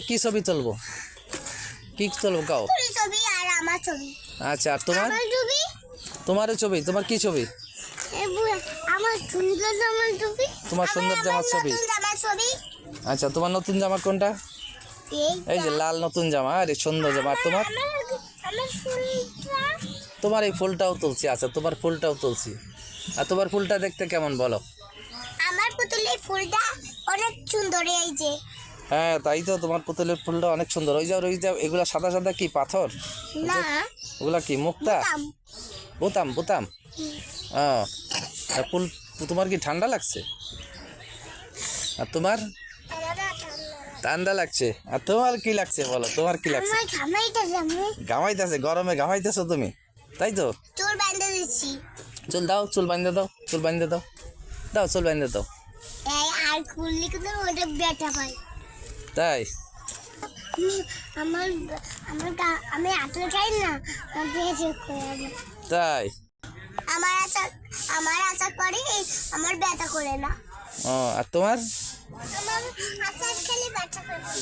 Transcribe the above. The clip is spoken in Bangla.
কি ছবি তুলবো? কি তুলবো কাও? ছবি আর আমার ছবি। আচ্ছা, আর তোমার? আমার ছবি। তোমারও ছবি? তোমার কি ছবি? আমার সুন্দর জামার ছবি। তোমার সুন্দর জামার ছবি। নতুন জামার ছবি। আচ্ছা, তোমার নতুন জামা কোনটা? এই যে লাল নতুন জামা, আরে সুন্দর জামা। আর তোমার? আমার ফুলটা। তোমার এই ফুলটাও তুলছি। আচ্ছা, তোমার ফুলটাও তুলছি। আর তোমার ফুলটা দেখতে কেমন বলো? আমার পুতুলের ফুলটা অনেক সুন্দর, এই যে। হ্যাঁ, তাই তো, তোমার পুতুলের ফুলটা অনেক সুন্দর। ওই যে এগুলা সাদা সাদা কি পাথর? না, ওগুলা কি মুক্তা? বোতাম বোতাম। ফুল। তোমার কি ঠান্ডা লাগছে? আর তোমার? ঠান্ডা লাগছে। আর তোমার কি লাগছে বলো? তোমার কি লাগছে? ঘামাইতেছে, গরমে ঘামাইতেছো তুমি, তাই তো? চুল বেঁধে দিচ্ছি। চুল দাও, চুল বাঁধতে দাও, চুল বাঁধতে দাও, দাও চুল বাঁধতে দাও। আর খুললে কিন্তু ওটা ব্যথা পাই। তাই? আমার আমি আটলে খাই না, তাই? আমার আশা করে আমার ব্যথা করে না। ও, আর তোমার? আমার আশা খেলে ব্যথা করে।